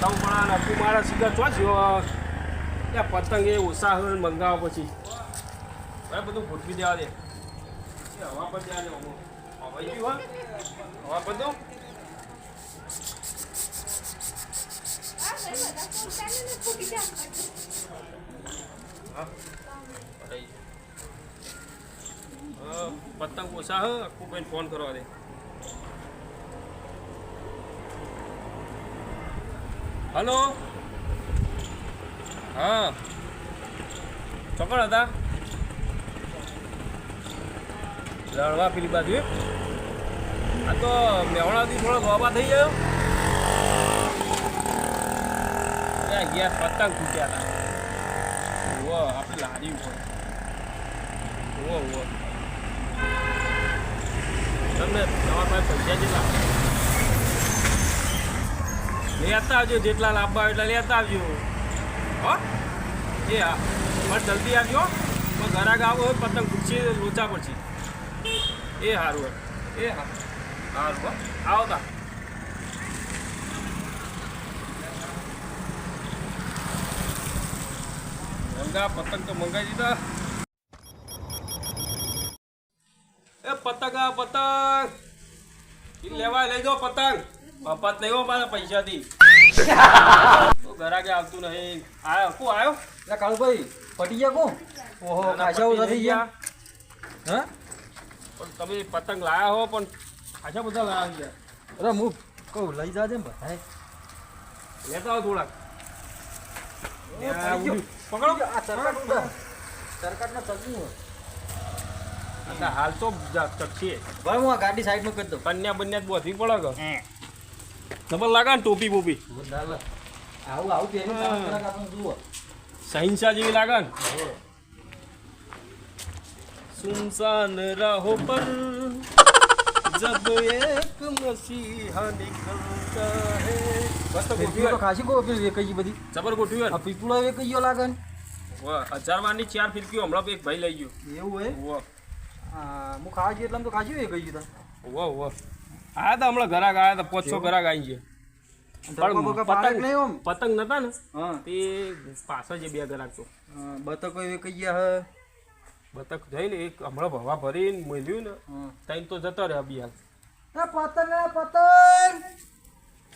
બતાવું પણ નક્કી મારા શિખર ચો ત્યાં પતંગ એ ઓછા હોય મંગાવો પછી ભાઈ બધું ગોઠવી દેવા દે હવા પર ત્યાં હવા ગયું હોય હવા બધું પતંગ ઓછા હ આખું ભાઈ ફોન કરવા દે હલો હા ચોકડ હતા લડવા પેલી બાજુ આ તો મેવણાથી થોડો ગોબા થઈ ગયો ત્યાં ગયા પતંગ તૂટ્યા હતા આપણી લારી ઉપર તમને તમારા પાસે પૈસા જેટલા લેતા આવજો જેટલા લાવવા એટલા લેતા આવજો હો એ હા પણ જલ્દી આવજો પણ ઘરાક આવો હોય પતંગ પૂછીએ લોચા પડશે એ સારું એ હા સારું આવો તા મંગા પતંગ તો મંગાવી દીધા એ પતંગ લેવા લઈ જાઓ પતંગ મફત નહીં હો મારા પૈસાથી ઘરાકે આવતું નહીં આવ્યો કોણ આવ્યો એટલે કાળુભાઈ પટી ગયા કોણ ઓહો ખાસા બધા થઈ ગયા હા પણ તમે પતંગ લાયા હો પણ ખાસા બધા લાયા ગયા અરે હું કહું લઈ જાજે ને બધા લેતા આવો થોડાક પકડો આ સરકારના ચકવું હાલ તો ચકશીએ ભાઈ હું આ ગાડી સાઈડમાં કરી દઉં કન્યા બન્યા બોધવી પડે કે ડબલ લાગે ને ટોપી બોપી આવું પેલું જુઓ સહિંસા જેવી લાગે ને સુનસાન રાહો પર જબ એક મસીહા નિકલતા હે બસ તો ગોઠવી તો ખાસી કો પેલી વેકઈ બધી જબર ગોઠવી આ પીપળો વેકઈયો લાગે ને વાહ 1000 વારની 4 ફિરકીઓ હમણાં એક ભાઈ લઈ ગયો એવું હે વાહ હા હું ખાવા ગયો એટલે આમ તો ખાસી વેકઈ ગયું વાહ વાહ આયા તા હમણાં ઘરાક આયા તા 500 ઘરાક આવી છે પણ પતંગ નતા ને હા તે પાછળ જે બે ઘરાક તો બતકો વેકઈ ગયા હે બતક જઈને એક હમણાં ભવા ભરીને મળ્યું ને તઈને તો જતો રહે અભિયાન પતંગ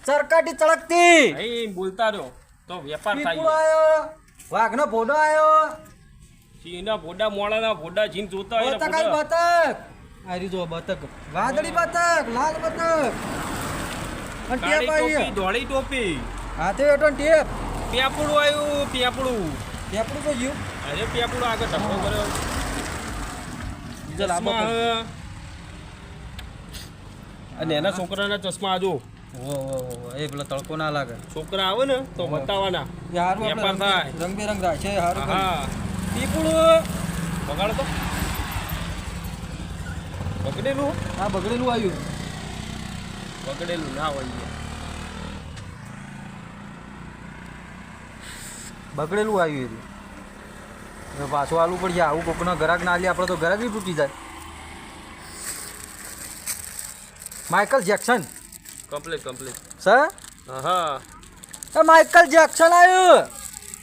સરકાટી ચળકતી અહીં બોલતા રહ્યો તો વેપાર થાય વાઘનો ફોટો આવ્યો સિંહના ફોડા મોડાના ફોડા જીન જોતા હોય બતક આવી બતક આરી જો બતક વાદળી બતક લાલ બતક અને ટેપ આવી ધોળી ટોપી હાથે એટો ટેપ પેપડું આવ્યું પેપડું ટેપડું તો ગયું અરે પેપડું આગળ ધક્કો કર્યો બીજા લાંબો અને એના છોકરાના ચશ્મા આજો એ પેલા તડકો ના લાગે છોકરા આવે ને તો બતાવવાના હારું વેપાર થાય રંગબેરંગ રાખે હારું હા પીપળું બગાડ તો બગડેલું હા બગડેલું આવ્યું બગડેલું ના હોય બગડેલું આવ્યું એ પાછું આલું પડશે આવું કોકના ગ્રાહક ના લે આપણે તો ગ્રાહક બી તૂટી જાય માઇકલ જેક્સન કમ્પ્લીટ સર હા એ માઇકલ જેક્સન આવ્યું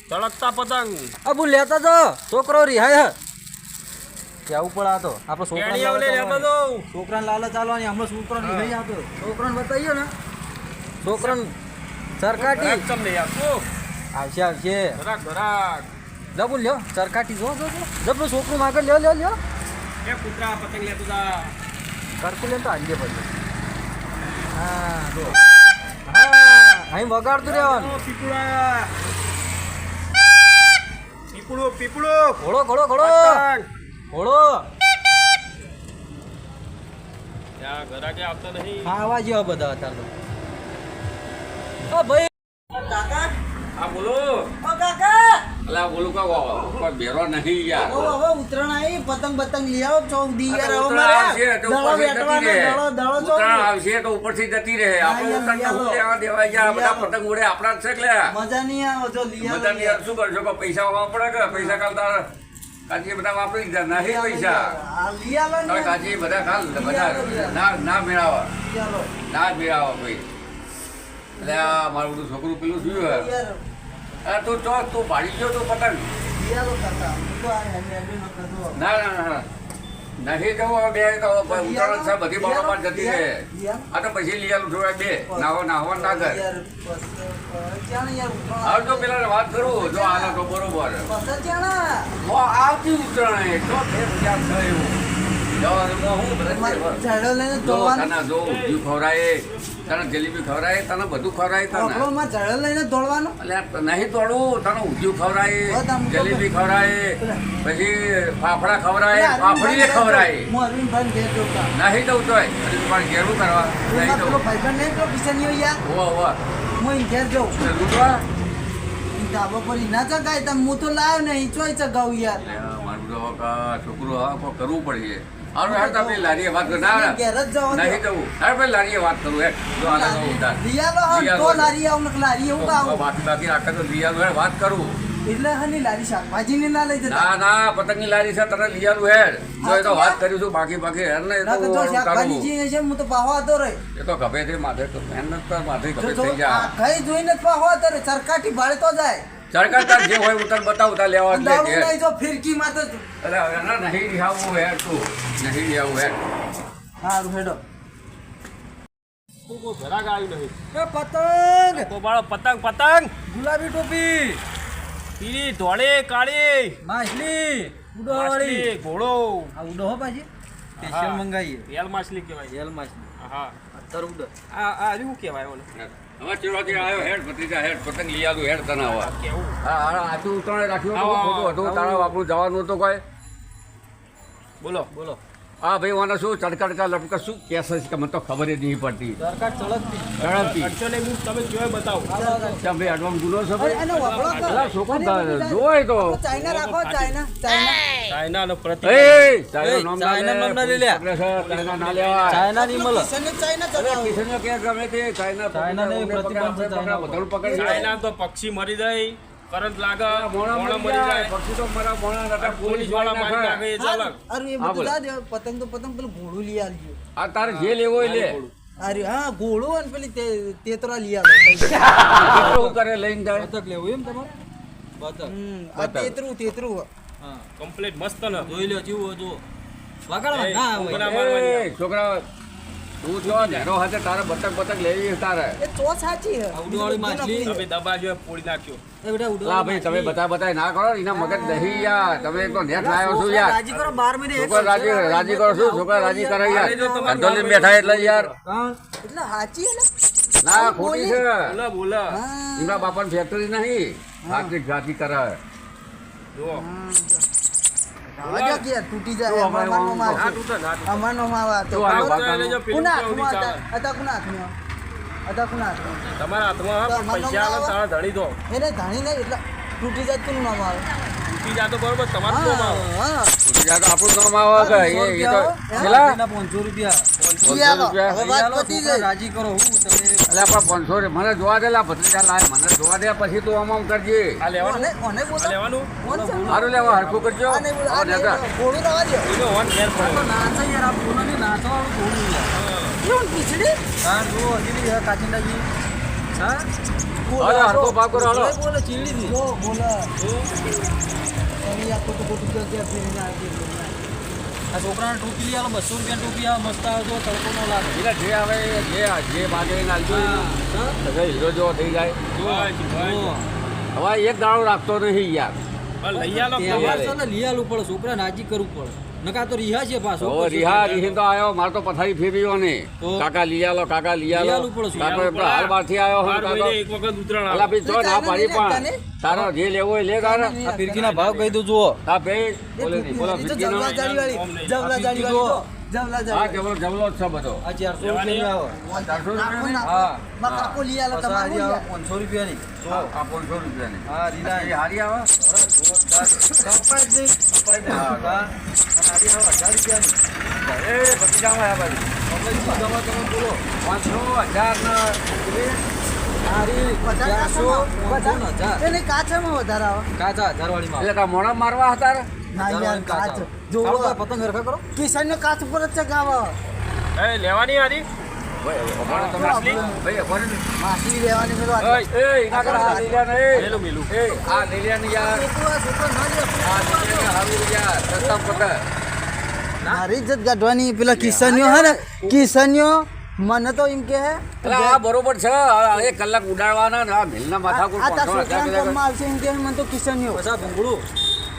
તળકતા પતંગ અબુ લેતા તો છોકરો રિહાય કેવું પડે આ તો આપણે છોકરાને લાલચ ચાલવાની હમણાં છોકરાને રિહાઈ આવતો છોકરાને બતાવીએ ને છોકરાને સરકાટી આવશે ઘરાક જબુ લ્યો સરકાટી જો જબરું છોકરું માગે લ્યો એ કૂતરા પતંગ લેતું તા કરતું લે તો આંડે પડે હા જો હા અહીં વગાડતું રહેવાનું પીપળું ઘોડો ત્યાં ઘરાકે આવતો નહીં ખાવા જેવા બધા અત્યારે તો ભાઈ હા બોલો અલા બોલું કોઈ બેરો નહીં યાર હવે ઉતરાણ આવી પતંગ લઈ આવો ચૌદી યાર ઉત્તરાયણ આવશે તો ઉપરથી જતી રહે આપણે ઉત્તરાયણ હું લેવા દેવા યાર બધા પતંગ ઉડે આપણા જ છે કે મજા નહીં આવે જો લઈ આવો મજા નહીં શું કરશો પૈસા વાપરે કે પૈસા કાલતા કાજી બધા વાપરી દીધા નહીં પૈસા લઈ આવો ને કાજી બધા કાલ બધા ના મેળાવા ના જ મેળાવા ભાઈ એટલે આ મારું બધું છોકરું પેલું થયું હે યાર અરે તું ચોક તું ભાડી ગયો તું પતંગ યાર કાકા હું તો આ હેન્ડ નો કરતો ના ના ના નહીં જવું હવે બે તો ઉત્તરાયણ છે બધી બરોબર જતી રહે આ તો પછી લઈ આલું થોડા બે નાહવા ના કર યાર ચાણ યાર હવે તો પેલા વાત કરું જો આને તો બરોબર પસંદ ચાણ આવતી ઉત્તરાયણ તો ફેર વિચાર થયો એવું જવાનું હું ઝાડો લઈને જો દોડવાનું તને જો ઊંધિયું ખવડાય તને જલેબી ખવડાય તને બધું ખવડાય તને આપણોમાં ઝાડો લઈને દોડવાનું એટલે નહીં તોડવું તને ઊંધિયું ખવડાય જલેબી ખવડાય પછી ફાફડા ખવડાય ફાફડીએ ખવડાય હું અરવિંદભાઈ ઘેર જોતા નહીં દઉં તોય પણ ઘેરું કરવા નહીં પેલો દઉં ભાઈબંધ નહીં તો કિશનીઓ યાર હોવા હોવા હું અહીં ઘેર જાઉં લૂંટવા ધાબા પર ના ચગાય તમે હું તો લાવ્યો નહીં ચોય ચગાવું યાર મારું તો છોકરું હવે કોઈ કરવું પડશે હારું હેડ આપણે લારીએ વાત કરું ના ઘેર જ જાઓ નહીં દઉં હેડ ભાઈ લારીએ વાત કરું હેડ જો આને કહું ઉતાર લિયાલો હા તો લારી આવું ને લારી એવું આવું બાકી રાખે તો લઈ આવું હેડ વાત કરું એટલે હની લારી શાકભાજી ને ના લઈ જતા ના ના પતંગની લારી છે તને લઈ આવું હેડ જો એ તો વાત કરીશું બાકી હેડ ને એ ના તો તો જો શાકભાજી તારું જે છે હું તો પાહવા હતો રે એ તો ગભે થી માથે તો મહેનત તો માથે જો ગભે જો થઈ જા કઈ જોઈને જ પાહવા હતો રે સરકાટી ભાડે તો જાય સરકાર તાર જે હોય હું તને બતાવું તાર લેવા જ લે દારૂ હેડ. નહીં જો ફિરકી માં તો અરે ના નહીં રિહાવું હેડ તું નહીં રિહાવું હેડ હારું હેડો તું કોઈ ઘરાક આવ્યું નહીં એ પતંગ તો બાળો પતંગ પતંગ ગુલાબી ટોપી પીળી ધોળી કાળી માછલી માછલી ઘોડો આ ઉડો હો પાછી સ્પેશિયલ હા. મંગાવીએ રેલ માછલી કહેવાય જેલ માછલી હા અત્તર ઉડો આ શું કહેવાય ઓલે હવે ચેડોથી આવ્યો હેડ ભત્રીજા હેડ પતંગ લઈ આવું હેડ તને હવે કેવું હા હા આટલું ઉત્તરાયણ રાખ્યું હતું, આવો, ખોટું હતું આવો. તારા આપણું જવાનું હતું કોઈ બોલો બોલો હા ભાઈ મને શું ચડકડકા લપકા શું કેસ છે કે મને તો ખબર જ નહીં પડતી સરકાર ચળકતી ઝડપથી અડચો ને હું તમે જોઈ બતાવો કેમ ભાઈ એડવાન્સ ગુનો છે ભાઈ એનો વપરો કર. અલા, છોકરો જોય તો ચાઇના રાખો ચાઇના ચાઇના ચાઇનાનો પ્રતિ એ ચાઇના નામ ના ચાઇના નામ ના લે લે. એટલે છે, ચાઇના ના લેવાય ચાઇના ની મળે ચાઇના અરે કિશનને કે ગમે તે ચાઇના ચાઇના ને પકડે, પ્રતિબંધ છે, ચાઇના વધારે પકડી જાય. ચાઇના તો પક્ષી મરી જાય કરંટ લાગે મોણા મોણા મરી જાય, મરી જાય પક્ષી તો મરા, મોણા નતા, પોલીસ વાળા મારી નાખે એ ચાલે અરે એ હા, બધું બોલો. જા દે પતંગ તો પતંગ પેલું ઘોડું લઈ આવજો આ તારે જે લેવો હોય લે અરે હા ઘોડું અને પેલી તેતરા લઈ આવે કેટલું કરે લઈને જાય બતક લેવું એમ તમારે બતક આ બતક. તેતરું હા કમ્પ્લીટ મસ્ત ને જોઈ લો જેવું જો એ, વગાડવા ના ઉભરા હોય મારવાની. એ, છોકરા તું જો નેરો હાથે તારે બતક લેવી તારે એ તો સાચી હે ઉડવાળી માછલી. તમે દબા જો પોડી નાખ્યો એ બેટા ઉડો લા ભાઈ તમે બતાય ના કરો એના મગજ નહીં યાર તમે એક તો નેટ લાવ્યો છું યાર રાજી કરો 12 મિનિટ છોકરા રાજી કરો છું છોકરા રાજી કરે યાર ધંધો લઈને બેઠા એટલે યાર એટલે સાચી હે ને ના ખોટી છે બોલા બોલા હા એમના બાપાની ફેક્ટરી નહીં હાથની જાતિ કરે જુઓ રાજા કે તૂટી જાય જો અમારે અમારનો આમ માર ના તૂટે ના તૂટે. અમારનો માવા તો જો આ આવું તો બાપાનું. એને જો પેલું કુના કેવું હાથમાં ચાલે. હતા કુના હાથમાં હતા કુના હાથમાં તમારા હાથમાં હા, પણ તો પૈસા અમારનો આવે તારા ધણી દો એને ધાણી નહીં એટલે તૂટી જાય કોનું નામ આવે તૂટી જાતો બરોબર તમારું કોમ આવે હા બીજા તો આપણું કામ આવે કે એ તો પેલા 500 રૂપિયા 500 રૂપિયા. હવે વાત પતી જાય રાજી કરો હું તમે એટલે આપણે 500 મને જોવા દે લા ભત્રીજા લાય મને જોવા દે પછી તું આમ કરજે આ લેવાનું કોને આ બોલો લેવાનું કોણ છે સારું લેવા હરખું કરજો આને બોલો આવો નેતા. ઘોડું રવા દો એનો વન ઘેર પડો નાચો યાર આ ફોન ને નાચો વાળું થોડું યાર કેવું પીછડી હા જો હજી યાર કાચિંડાજી હા હાલો, હરખો ભાગ કરો, હાલો. બોલે ચીલી દી જો બોલો તમે આ ખોટું ખોટું કહો કે ફેરીને આવી આ છોકરાને ટોપી લઈ આલો 200 રૂપિયા ટોપી આ મસ્ત આવે જો તડકો નો લાગે એટલે જે આવે જે માગે એને આલજો એટલે હીરો જેવો થઈ જાય ભાઈ ભાઈ હવે એક દાડો રાખતો નહીં યાર પણ લઈ આલો તહેવાર છે ને લઈ આલવું પડે છોકરા રાજી કરવું પડે નકા તો રિહા છે પાછો હવે રીહી તો આવ્યો મારે તો પથારી ફેરવ્યો ને તો? કાકા લઈ આલો કાકા લઈ લઈ આલો આલવું પડે, કાકો એમ તો હાલ બહારથી આવ્યો હું બાર કાકો મહિને એક વખત ઉતરાણ અલા આવે ભાઈ જો ના પાડી પણ તારો જે લેવો હોય લે તારે આ ફિરકીના ભાવ કહી દઉં જુઓ હા ભાઈ બોલે નહીં બોલો એ તો ફિરકીનો. જવલા જાળી વાળી જવલા જાળી વાળી જવલા હા જાળી જબલો જબલો જ છે બધો આ 400 રૂપિયા આવે 400 રૂપિયાની? હા. માં કાકો લઈ આલો પાછા હારી તમારું આવે 500 રૂપિયાની આ 500 રૂપિયાની હા રીલા એ હારી આવે કપાય જ નહીં હા. હા હારી આવે 1000 રૂપિયાની એ ભત્રીજામાં આવ્યા બાજુ. તમે બોલો 500 1000 હારી 400 એને કાચામાં વધારે આવે કાચા 1000 વાળીમાં એટલે કા મોણા મારવા હતા રે? ના યાર કાચ જો જો પતંગ હરખા કરો કિસાનનો કાચ ઉપર જ ચગાવે એ લેવાની આરી ભાઈ અમારે તમે ભાઈ અમારે માછલી લેવાની પેલો એ ના કર આ લીલિયા નહીં મેલું મેલું એ આ લીલિયા નહીં યાર આ લીલિયા હાવી યાર સસ્તા પતા મારી ઇજ્જત કાઢવાની પેલા કિશનીઓ હે ને કિશનીઓ મને તો એમ કે હે એટલે આ બરોબર છે આ 1 કલાક ઉડાડવાના ને આ મિલના માથા કોઈ આ તા 500 છોકરાને કામમાં આવશે એમ કે હે મને તો કિશનીઓ પછા ભૂંગળું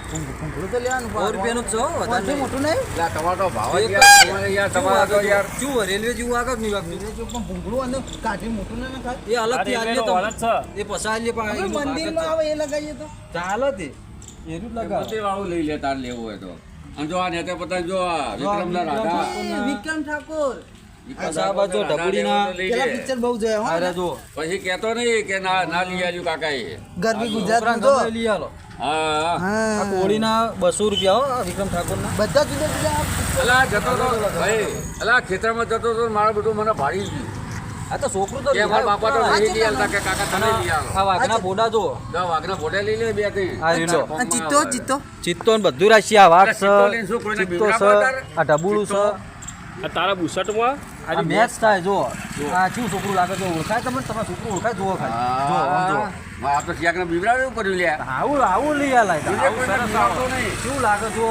ભૂંગળું તો લેવાનું 100 રૂપિયાનું જ છે હો, વધારે વધારે નહીં. મોટું નહીં એટલે તમારો તો ભાવ જ યાર તમારે યાર તમારા તો યાર કેવું હોય? રેલવે જેવું આગળ નહીં વાગતું. પણ ભૂંગળું અને કાઢી મોટું ના થાય એ અલગથી આ આલીએ રેલવેનો તમે. વાળ જ છે. એ પછા આલીએ પણ આપણે એનું ભાગ જ મંદિરમાં છે. આવે એ લગાવીએ તો ચાલે તે એનું જ લગાવો. મોટી વાળું લઈ લે તાર લેવું હોય તો અને જો આ નેતે પતંગ જો આ વિક્રમના રાધા વિક્રમ ઠાકોર પછા બાજુ ઢબુડીના પેલા પિક્ચર બહુ જોયા હો અરે જો પછી કહેતો નહીં કે ના ના લઈ આવ્યું કાકા એ ગરબી ગુજરાત છોકરાને જો ગમે લઈ આલો. હા આ હા કોળીના 200 રૂપિયા હો, આ વિક્રમ ઠાકોરના. બધા જુદા જુદા અલા જતો તો ભાઈ અલા ખેતરમાં જતો તો મારું બધું મને ભાડી ગયું આ તો છોકરું તો કે મારા બાપા તો આ નહીં લઈ આવતા કે કાકા તમે લઈ આવો વાઘના બોડા જો દા વાઘના ફોટે લઈ લે બે ત્રણ આ રીતો. આ ચિત્તો ચિત્તો ચિત્તો ને બધું રાશિ આ વાઘ છે, ચિત્તો લઈને શું કોઈને ચિત્તો છે, બીવડાવવા આ ઢબુડું છે. આ તારા બુશર્ટમાં આ આજે મેચ થાય જો આ કેવું છોકરું લાગે છે, ઓળખાય તમને? તમારા છોકરું ઓળખાય જુઓ ખાલી જો આમ જો. આ તો ક્યાંક બીવડાવ્યું પડ્યું લે આવું આવું લઈ આલાય બીજે કોઈને બીવડાવતો નહીં કેવું લાગે જો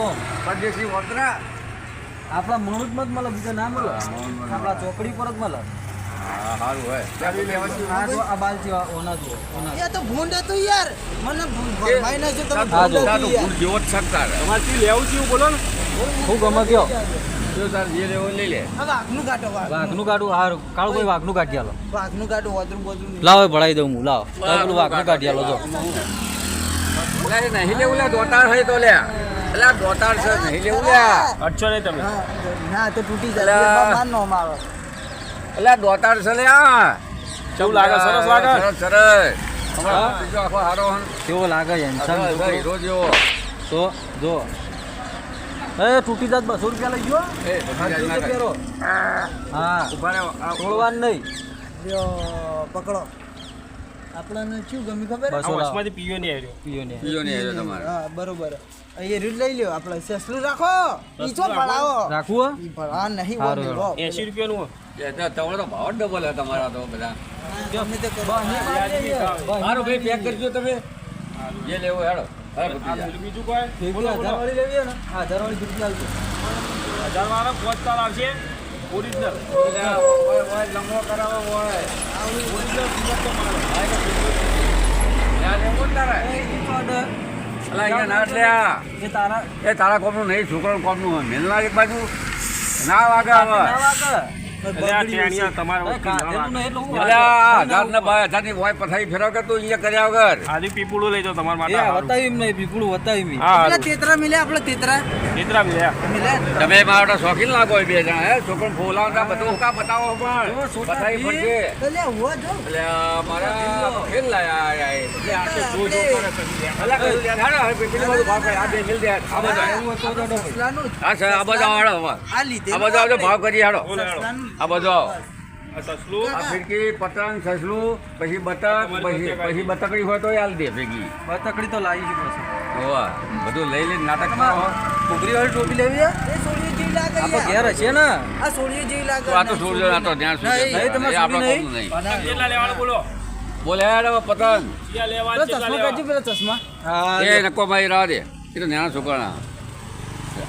પરદેશી વતરા આપણા મણુજમાં જ મળે, બીજા ના મળે. આપણા ચોકડી પર જ મળે. હા સારું હોય ચાલી લેવાનું આ જો આ બાલ જેવા ઓના જો ઓના. એ તો ભૂંડ હતું યાર મને ભરમાઈ ના જો તમે હા, જો. ભૂંડ તારું હતું યાર ભૂલ જેવો જ શકતા તમારે શું લેવું છે એવું બોલો ને હું ગમે ગયો જો તાર જે લેવો લઈ લે આ વાઘનું કાઢો વાઘનું કાઢું હારું કાળું ભાઈ વાઘનું કાઢી આલો. વાઘનું કાઢો વાદરું બોદરું લાવો ભળાઈ દઉં હું લાવો તમે પેલું વાઘનું કાઢી આલો જો. એટલે નહીં લેવું લે દોતાર હોય તો લે એટલે આ દોતાર છે નહીં લેવું લે અડશો નહીં તમે હા ના તો તૂટી અલા. જાય માર નો મારો એટલે આ દોતાર છે લે આ કેવું લાગે? સરસ લાગે? સરસ સરસ અમારો બીજો આખો હારો હન કેવો લાગે હેન્ડસમ છોકરો. હીરો જેવો તો જો એ તૂટી જાત 200 રૂપિયા લઈ ગયો. એ બધી રાત ના કરે. હા ઉભા રહો. આ તોડવાનું નહીં. લ્યો પકડો આપણને શું ગમી ખબર આ 200 લાવો. વચમાંથી પીયો નહીં આવ્યો પીઓ ને બીજો નહીં આવ્યો તમારે હા બરોબર એ રીત લઈ લ્યો આપણે સસલું રાખો ઈ ચો ભરાવો રાખવું ઈ ભરા નહીં હારું, બોલો 80 રૂપિયાનું તમારો તો ભાવ જ ડબલ હે તમારા તો બધા ગમે તે કરો સારું ભાઈ પેક કરજો તમે જે લેવો હેડો હા ભત્રીજા. બીજું કોઈ ભેગી 1000 વાળી લેવી હોય ને 1000 વાળી ભેગી આવજો. 1000 વાળા 5 તાર આવશે ઓરિજિનલ એટલે આ ઓય લંગો કરાવો ઓય ઓરિજિનલ કિંમત તો મારો યાર લેવો જ તારે અલા અહીંયા ના એટલે આ એ તારા એ તારા કોમનું નહીં છોકરાનું કોમનું હોય મિલના એક બાજુ ના વાગે હવે ના વાગે. એટલે આ ટેણિયા તમારા ભાઈ, ખાધેલું નહીં એટલે હું એટલે આ 1000 ને 2000 ની પથારી ફેરવ કે તું અહીંયા કર્યા વગર આદિ પીપળું લઈ જાઓ તમારા એ માટે આ વતાવ્યું નહીં પીપળું વતાવ્યું નહીં. હા આપણે તેતરા મિલે આપણે તેતરા કેટલા મળ્યા મિલે તમે મારા શોખીન લાગો બે જણા હે છોકરાને ફોલાવતા બધું કા બતાવો જો, પણ છોટા બતાવી ભી. પડશે તો લે હુઆ જો એટલે આ મારા ખેલ લાયા આયા એ. એટલે આ તો જો જો કરે કરી લે. અલા કઈ લે હાડો હવે પેલી બાજુ ભાવ કરી આ બે મિલ દે આ બધા એવું હતું તો ભાઈ. સસલાનું જ. હા સર આ બધા હાડો હવે આ લીધે આ બધા આવજો ભાવ કરી હાડો બોલો હેડો. સસલાનું. આ બધો આ સસલું આ ફિરકી પતંગ સસલું પછી બતક પછી બતકડી હોય તો હાલ દે ભેગી બતકડી તો લાવી છે પછી. હોવા બધું લઈ લઈને નાટક કરો ઘૂઘરી વાળી ટોપી લેવી છે? એ સોળીઓ જેવી લાગે આ તો યાર. ઘેર હશે ને આ સોળીઓ જેવી લાગે તો આ તો છોડજો આ તો ધ્યાન નહીં, સુધી તમારે આપણો છોડી કોમનું નહીં પતંગ કેટલા લેવાના બોલો બોલે હેડ હવે પતંગ ક્યાં લેવા પેલો કેટલા ચશ્મા લેવા કાઢજો પેલો ચશ્મા હા એ નકો ભાઈ રાહ દે એ તો નાના છોકરા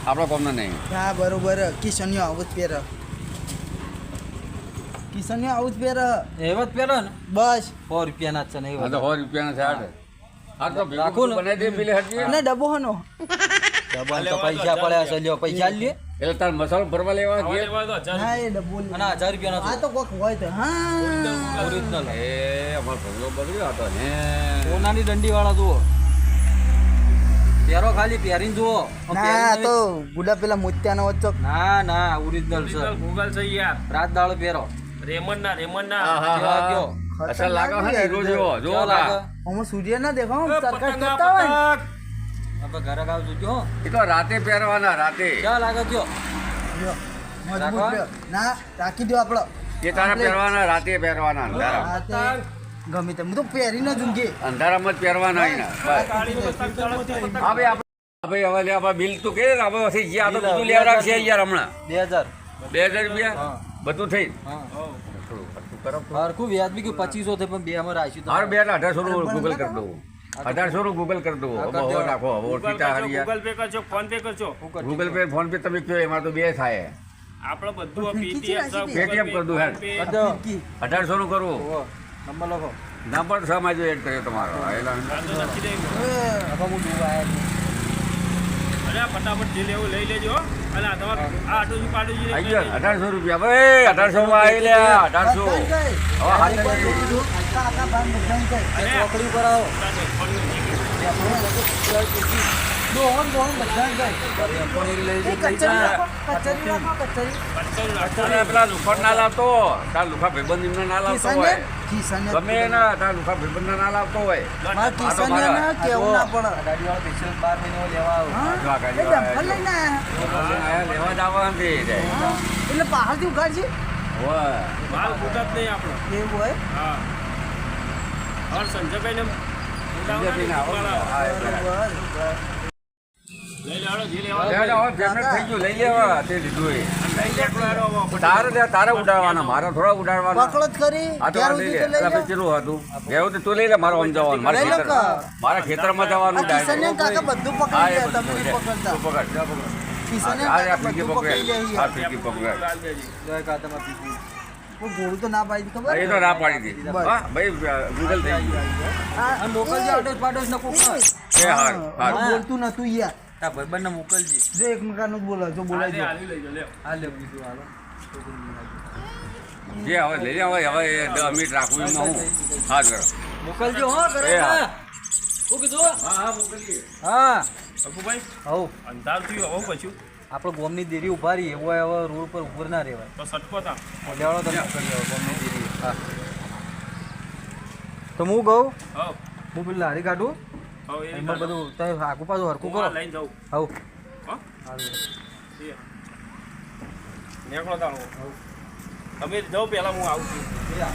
આપણા કોમના નહીં હા બરોબર કિશનીઓ આવું જ પહેર કિશનીઓ આવું જ પહેર એવા જ પહેરો ને બસ 100 રૂપિયાના જ છે ને આ એવા તો 100 રૂપિયાના છે આઠ આ તો ભેગું રાખું ને. બનાવી દે પેલે હટજી અને ડબ્બો હનો ડબલ તો પૈસા પડ્યા છે લ્યો પૈસા લે એટલે તાર મસાલો ભરવા લેવા હવે ગયા લેવા તો 1000 હા એ ડબ્બો લે. અને 1000 રૂપિયાનો આ તો કોક હોય તો હા ઓરિજિનલ એ અમારો ભગલો બગડ્યો હતો ને સોનાની દંડી વાળા જુઓ પહેરો ખાલી પહેરીને જુઓ આમ ના પહેરીને તો ગુડા પેલા મોત્યાનો વચ્ચો ના ના ઓરિજિનલ છે ઓરિજિનલ ગૂગલ છે યાર રાત દાડો પહેરો રેમંડ ના હા, હા, કેવા હા. કયો? અસર લાગે છે ને હીરો જેવો જો કેવા લાગે? આમાં સૂર્ય ના દેખો એ સરકાર પતંગ કરતા હોય ને. આપણે ઘરે ગાવ જોજો હો. એ તો રાતે પહેરવાના રાતે કેવા લાગે કયો? લ્યો, મજબૂત રાખો. લ્યો. ના રાખી દો આપણો એ તારા પહેરવાના રાતે પહેરવાના અંધારા હા, તે ગમે તે હું તો પહેરીને જ ઊંઘી અંધારામાં જ પહેરવાના એના બસ. કાળી પતંગ ચડકતી પતંગ હા ભાઈ ભાઈ હવે લે આપણે બિલ તો કે ને આપણે પછી ગયા તો બધું લેવા રાખશે યાર હમણાં 2000 2000 રૂપિયા હા. બધું થઈ હા કરો તો. હરખું વ્યાજબી કે 2500 થી પણ બે અમે રાખ્યું હાર બે 1800 નું ગૂગલ કરી દઉં 1800 નું ગૂગલ કરી દઉં હા, હવે કરી હવે દો. નાખો હવે ગૂગલ ઓળખીતા કરજો, હરિયા ગૂગલ પે કરજો ફોન પે કરજો ગૂગલ પે ફોન પે તમે કયો એમાં તો બે થાય આપણે બધું પેટીએમ પેટીએમ કરી દઉં હેડ. 1800 નું કરવું નંબર લખો નંબર સમાજ એડ કર્યો તમારો એલા નથી દઈ હવે હું દૂર આવ્યા અરે આ ફટાફટ જે લેવું લઈ લેજો હો. અને આ તમારે આ આટુજી પાટુજી આઈ ગયો 1800 રૂપિયા ભાઈ 1800 માં આવી લ્યા 1800 હવે હાથ અરે ચોકડી ઉપર આવો અરે પેલા લુખડ ના લાવતો તાર લુખા ભાઈબંધ એમને ના લાવતો હોય ગમે એના તાર લુખા ભાઈબંધ ના લાવતો હોય આ તો મારા ગાડીવાળા સ્પેશિયલ 12 મહિનો લેવા આવો જો આ ગાડી આયા લેવા જ આવવાના છે એટલે બહારથી ઉગાડશે હોય માલ ફૂટત નહીં આપણો એવું હોય હા હવે સંજયભાઈને બીજાથી ના આવો. હા, એટલે. લઈ લેવાનો જે લેવાનો લે, લે, હવે પેમેન્ટ થઈ ગયું લઈ લેવા તે લીધું એ લઈ લે એકલો હવે. તારે ઉડાડવાના મારા થોડા ઉડાડવાના પકડો જ કરી આ તો ઘેર લઈ સુધી લે તો લઈ એટલે લો. પછી ચેલું હતું ઘેર સુધી તું લઈ લે મારો આમ જવાનું મારા લઈ લો ખેતર કા. મારા ખેતરમાં જવાનું આ કિશનને કાકા બધું હા, પકડી એ લે બધું તમે છે. નહીં પકડતા તું પકડ કિશનને આ કાકા ફીકી બધું પકડી લે પકડ આ ફીકી પકડ લાલ દેજી. જય કાતમાં પીકી પણ ઘોડું તો ના પાડી ખબર એ તો ના પાડી દીધી હા ભાઈ ગૂગલ થઈ ગયું આ મોકલજે આડોશ પાડોશ ને કોક એ હાર હાર હા, બોલતું નતું યાર આ ભાઈબંધને મોકલજે જો એકમેકાનું જ બોલો જો આ બોલાય જે જો હાલી લઈ લો લે આ લે બીજું હાલો જે હવે લઈ લે હવે એ 10 મિનિટ રાખવું એમાં હું હા કરો મોકલજો હો કરે એ હા. શું કીધું હા મોકલીએ હા અપુભાઈ હવ અંધાર થયું હવે પછી આપણે ગોમની દેરી ઉભા રહી એવો હવે રોડ પર ઉભર ના રહેવાય તો સટકો થા લેવાડો તમે મોકલી આવો ગોમની દેરી હા તો હું કહું હવ હું પેલી લારી કાઢું હવ એ એમાં બધું તમે આગું પાછું હરખું કરો લઈને જાઉં હવ હો હારું. એ. નીકળો તારો તમે જાઓ પહેલા હું આવું છું એ આ.